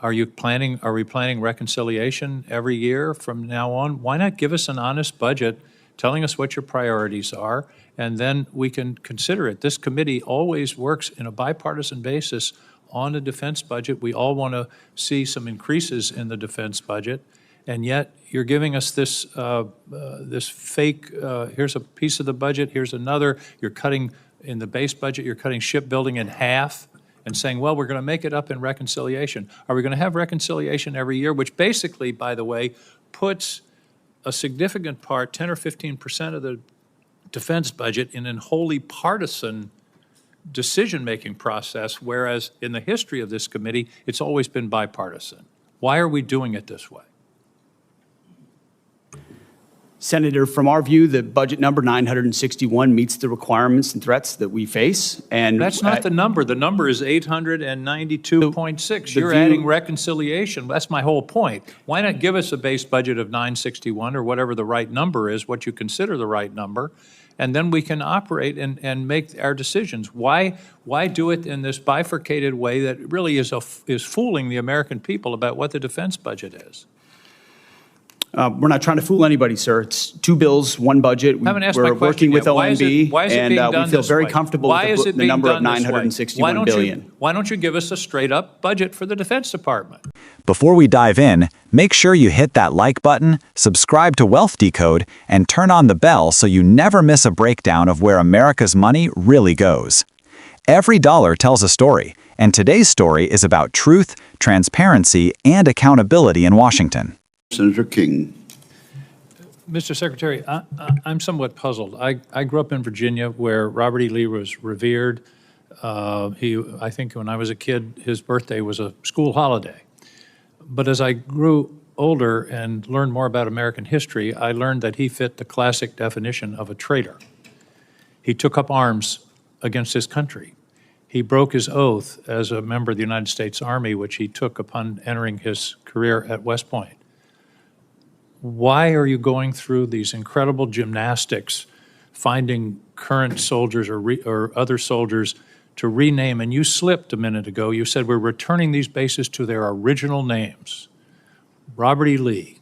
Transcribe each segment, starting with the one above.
Are we planning reconciliation every year from now on? Why not give us an honest budget, telling us what your priorities are, and then we can consider it. This committee always works in a bipartisan basis on a defense budget. We all want to see some increases in the defense budget, and yet you're giving us this this fake, here's a piece of the budget, here's another. You're cutting, in the base budget, you're cutting shipbuilding in half and saying, well, we're going to make it up in reconciliation. Are we going to have reconciliation every year, which basically, by the way, puts a significant part, 10 or 15% of the defense budget, in a wholly partisan decision-making process, whereas in the history of this committee, it's always been bipartisan. Why are we doing it this way? Senator, from our view, the budget number 961 meets the requirements and threats that we face. And that's not the number. The number is 892.6. You're adding reconciliation. That's my whole point. Why not give us a base budget of 961 or whatever the right number is, what you consider the right number, and then we can operate and make our decisions. Why do it in this bifurcated way that really is fooling the American people about what the defense budget is? We're not trying to fool anybody, sir. It's two bills, one budget. We're working with OMB, and we feel very comfortable with the number of $961 billion. Why don't you give us a straight-up budget for the Defense Department? Before we dive in, make sure you hit that like button, subscribe to Wealth Decode, and turn on the bell so you never miss a breakdown of where America's money really goes. Every dollar tells a story, and today's story is about truth, transparency, and accountability in Washington. Senator King. Mr. Secretary, I'm somewhat puzzled. I grew up in Virginia where Robert E. Lee was revered. I think when I was a kid, his birthday was a school holiday. But as I grew older and learned more about American history, I learned that he fit the classic definition of a traitor. He took up arms against his country. He broke his oath as a member of the United States Army, which he took upon entering his career at West Point. Why are you going through these incredible gymnastics, finding current soldiers or other soldiers to rename? And you slipped a minute ago. You said we're returning these bases to their original names. Robert E. Lee,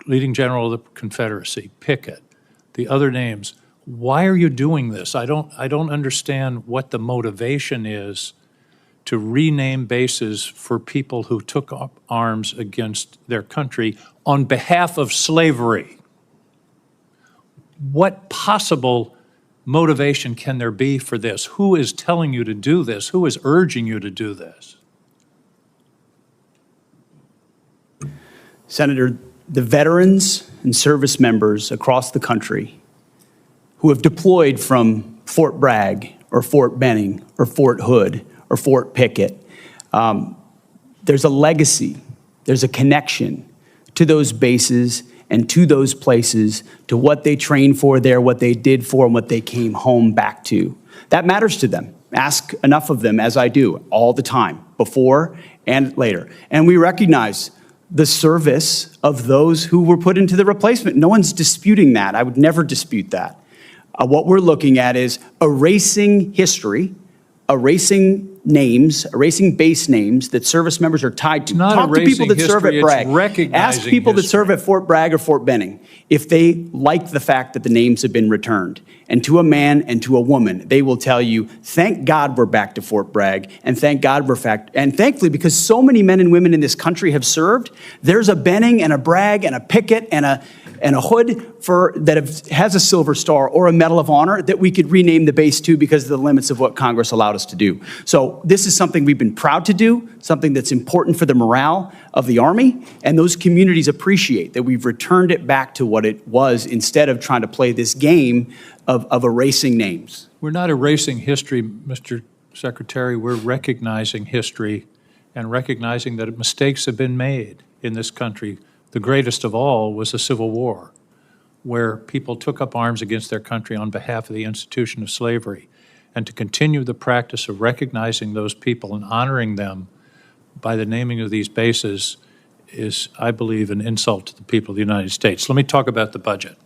leading general of the Confederacy, Pickett, the other names. Why are you doing this? I don't understand what the motivation is to rename bases for people who took up arms against their country on behalf of slavery. What possible motivation can there be for this? Who is telling you to do this? Who is urging you to do this? Senator, the veterans and service members across the country who have deployed from Fort Bragg or Fort Benning or Fort Hood or Fort Pickett, there's a legacy, there's a connection to those bases and to those places, to what they trained for there, what they did for, and what they came home back to. That matters to them. Ask enough of them, as I do, all the time, before and later. And we recognize the service of those who were put into the replacement. No one's disputing that. I would never dispute that. What we're looking at is erasing history, erasing names, erasing base names that service members are tied to. Talk to people that serve at Bragg. Ask people that serve at Fort Bragg or Fort Benning if they like the fact that the names have been returned. And to a man and to a woman, they will tell you, thank God we're back to Fort Bragg, and thank God we're back. And thankfully, because so many men and women in this country have served, there's a Benning and a Bragg and a Pickett and a Hood has a Silver Star or a Medal of Honor that we could rename the base to because of the limits of what Congress allowed us to do. So this is something we've been proud to do, something that's important for the morale of the Army, and those communities appreciate that we've returned it back to what it was instead of trying to play this game of erasing names. We're not erasing history, Mr. Secretary. We're recognizing history and recognizing that mistakes have been made in this country. The greatest of all was the Civil War, where people took up arms against their country on behalf of the institution of slavery. And to continue the practice of recognizing those people and honoring them by the naming of these bases is, I believe, an insult to the people of the United States. Let me talk about the budget.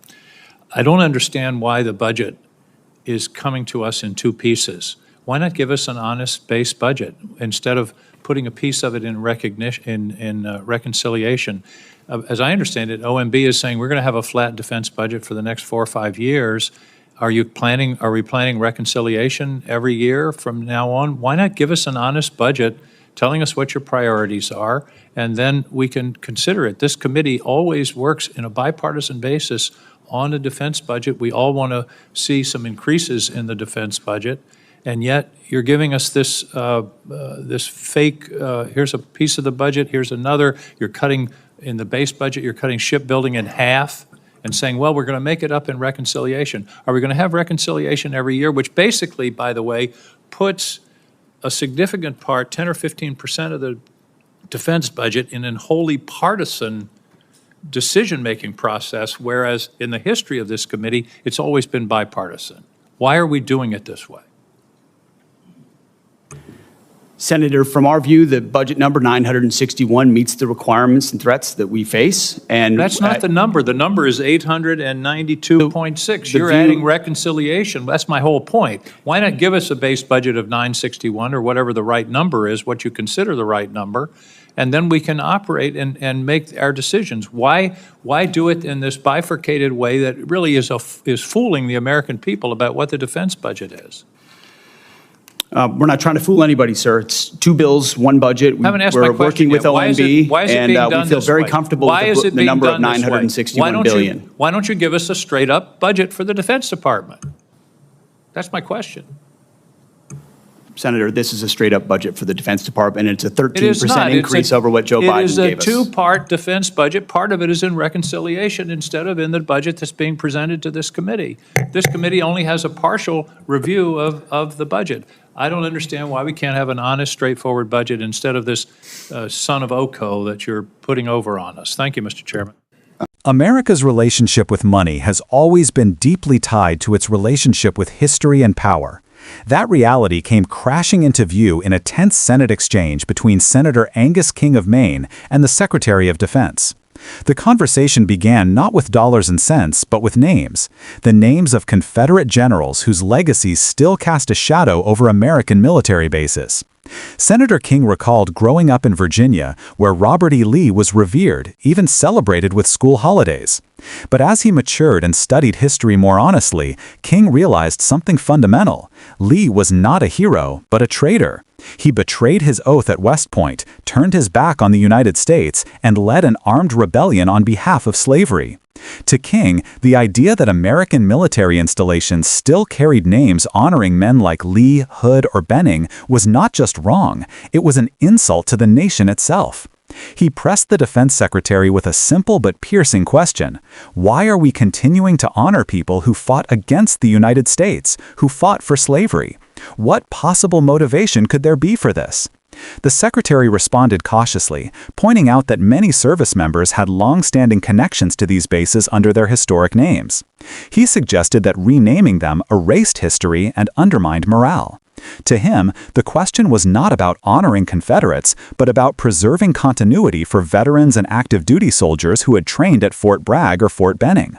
I don't understand why the budget is coming to us in two pieces. Why not give us an honest base budget instead of putting a piece of it in recognition, in reconciliation. As I understand it, OMB is saying we're going to have a flat defense budget for the next 4 or 5 years. Are we planning reconciliation every year from now on? Why not give us an honest budget, telling us what your priorities are, and then we can consider it. This committee always works in a bipartisan basis on a defense budget. We all want to see some increases in the defense budget, and yet you're giving us this this fake, here's a piece of the budget, here's another. You're cutting, in the base budget, you're cutting shipbuilding in half and saying, well, we're going to make it up in reconciliation. Are we going to have reconciliation every year, which basically, by the way, puts a significant part, 10 or 15% of the defense budget, in a wholly partisan decision-making process, whereas in the history of this committee, it's always been bipartisan. Why are we doing it this way? Senator, from our view, the budget number 961 meets the requirements and threats that we face. And that's not the number. The number is 892.6. You're view, adding reconciliation. That's my whole point. Why not give us a base budget of 961 or whatever the right number is, what you consider the right number, and then we can operate and make our decisions. Why do it in this bifurcated way that really is fooling the American people about what the defense budget is? We're not trying to fool anybody, sir. It's 2 bills, 1 budget. We're working with OMB, and we feel very comfortable with the number of 961 billion. Why don't you give us a straight-up budget for the Defense Department? That's my question. Senator, this is a straight-up budget for the Defense Department, and it's a 13% increase over what Joe Biden gave us. It is a 2-part defense budget. Part of it is in reconciliation instead of in the budget that's being presented to this committee. This committee only has a partial review of the budget. I don't understand why we can't have an honest, straightforward budget instead of this son of Oko that you're putting over on us. Thank you, Mr. Chairman. America's relationship with money has always been deeply tied to its relationship with history and power. That reality came crashing into view in a tense Senate exchange between Senator Angus King of Maine and the Secretary of Defense. The conversation began not with dollars and cents, but with names. The names of Confederate generals whose legacies still cast a shadow over American military bases. Senator King recalled growing up in Virginia, where Robert E. Lee was revered, even celebrated with school holidays. But as he matured and studied history more honestly, King realized something fundamental. Lee was not a hero, but a traitor. He betrayed his oath at West Point, turned his back on the United States, and led an armed rebellion on behalf of slavery. To King, the idea that American military installations still carried names honoring men like Lee, Hood, or Benning was not just wrong, it was an insult to the nation itself. He pressed the defense secretary with a simple but piercing question. Why are we continuing to honor people who fought against the United States, who fought for slavery? What possible motivation could there be for this? The secretary responded cautiously, pointing out that many service members had long-standing connections to these bases under their historic names. He suggested that renaming them erased history and undermined morale. To him, the question was not about honoring Confederates, but about preserving continuity for veterans and active duty soldiers who had trained at Fort Bragg or Fort Benning.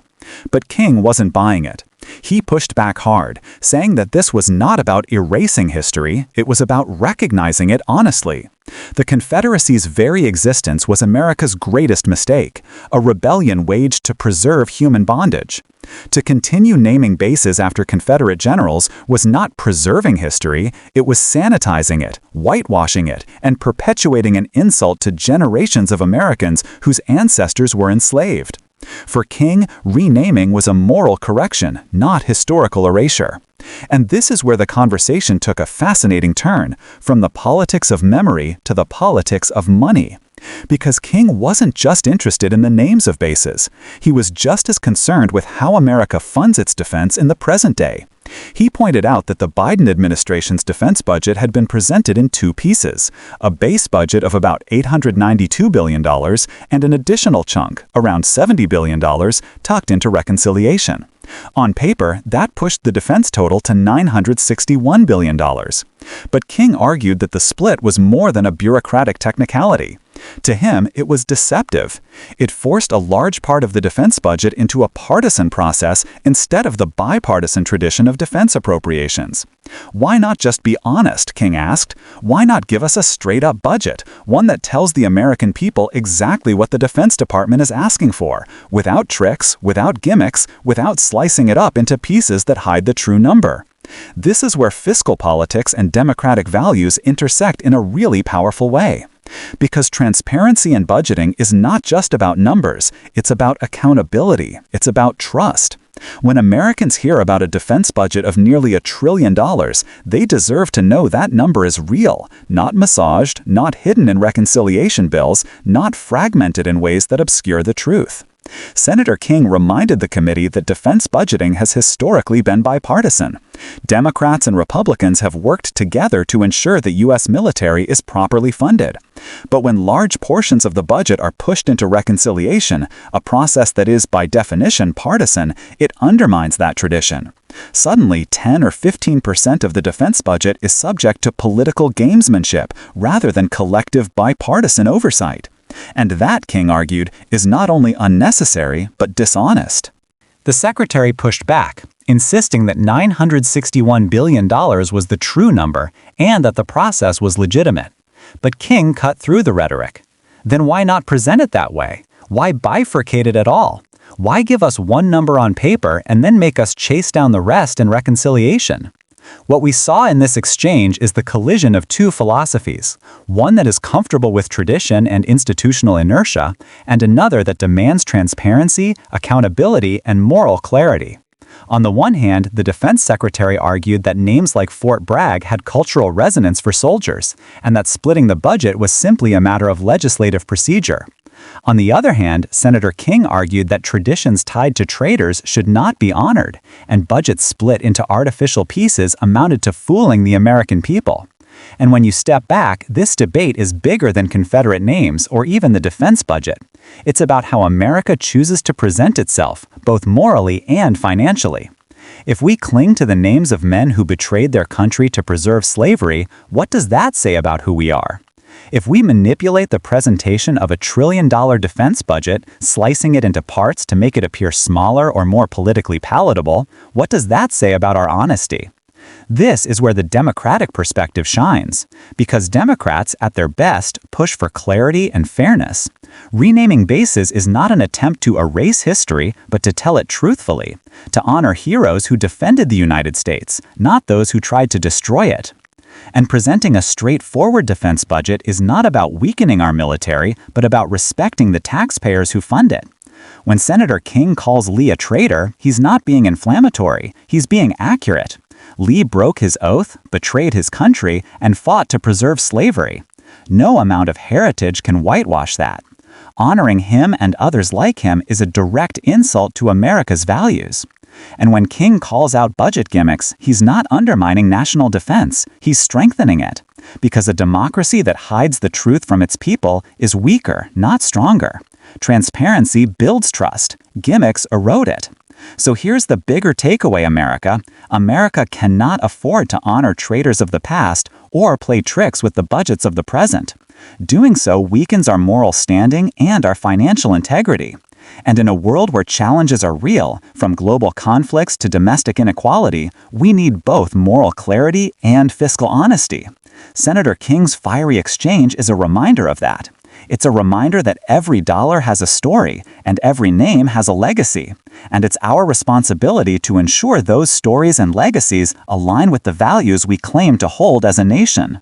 But King wasn't buying it. He pushed back hard, saying that this was not about erasing history, it was about recognizing it honestly. The Confederacy's very existence was America's greatest mistake, a rebellion waged to preserve human bondage. To continue naming bases after Confederate generals was not preserving history, it was sanitizing it, whitewashing it, and perpetuating an insult to generations of Americans whose ancestors were enslaved. For King, renaming was a moral correction, not historical erasure. And this is where the conversation took a fascinating turn, from the politics of memory to the politics of money. Because King wasn't just interested in the names of bases. He was just as concerned with how America funds its defense in the present day. He pointed out that the Biden administration's defense budget had been presented in 2 pieces, a base budget of about $892 billion and an additional chunk, around $70 billion, tucked into reconciliation. On paper, that pushed the defense total to $961 billion. But King argued that the split was more than a bureaucratic technicality. To him, it was deceptive. It forced a large part of the defense budget into a partisan process instead of the bipartisan tradition of defense appropriations. Why not just be honest, King asked. Why not give us a straight-up budget, one that tells the American people exactly what the Defense Department is asking for, without tricks, without gimmicks, without slicing it up into pieces that hide the true number? This is where fiscal politics and democratic values intersect in a really powerful way. Because transparency in budgeting is not just about numbers, it's about accountability, it's about trust. When Americans hear about a defense budget of nearly $1 trillion, they deserve to know that number is real, not massaged, not hidden in reconciliation bills, not fragmented in ways that obscure the truth. Senator King reminded the committee that defense budgeting has historically been bipartisan. Democrats and Republicans have worked together to ensure the U.S. military is properly funded. But when large portions of the budget are pushed into reconciliation, a process that is by definition partisan, it undermines that tradition. Suddenly, 10 or 15% of the defense budget is subject to political gamesmanship rather than collective bipartisan oversight. And that, King argued, is not only unnecessary, but dishonest. The secretary pushed back, insisting that $961 billion was the true number and that the process was legitimate. But King cut through the rhetoric. Then why not present it that way? Why bifurcate it at all? Why give us one number on paper and then make us chase down the rest in reconciliation? What we saw in this exchange is the collision of two philosophies, one that is comfortable with tradition and institutional inertia, and another that demands transparency, accountability, and moral clarity. On the one hand, the defense secretary argued that names like Fort Bragg had cultural resonance for soldiers, and that splitting the budget was simply a matter of legislative procedure. On the other hand, Senator King argued that traditions tied to traitors should not be honored, and budgets split into artificial pieces amounted to fooling the American people. And when you step back, this debate is bigger than Confederate names or even the defense budget. It's about how America chooses to present itself, both morally and financially. If we cling to the names of men who betrayed their country to preserve slavery, what does that say about who we are? If we manipulate the presentation of $1 trillion defense budget, slicing it into parts to make it appear smaller or more politically palatable, what does that say about our honesty? This is where the Democratic perspective shines, because Democrats, at their best, push for clarity and fairness. Renaming bases is not an attempt to erase history, but to tell it truthfully, to honor heroes who defended the United States, not those who tried to destroy it. And presenting a straightforward defense budget is not about weakening our military, but about respecting the taxpayers who fund it. When Senator King calls Lee a traitor, he's not being inflammatory, he's being accurate. Lee broke his oath, betrayed his country, and fought to preserve slavery. No amount of heritage can whitewash that. Honoring him and others like him is a direct insult to America's values. And when King calls out budget gimmicks, he's not undermining national defense, he's strengthening it. Because a democracy that hides the truth from its people is weaker, not stronger. Transparency builds trust, gimmicks erode it. So here's the bigger takeaway, America. America cannot afford to honor traitors of the past or play tricks with the budgets of the present. Doing so weakens our moral standing and our financial integrity. And in a world where challenges are real, from global conflicts to domestic inequality, we need both moral clarity and fiscal honesty. Senator King's fiery exchange is a reminder of that. It's a reminder that every dollar has a story, and every name has a legacy. And it's our responsibility to ensure those stories and legacies align with the values we claim to hold as a nation.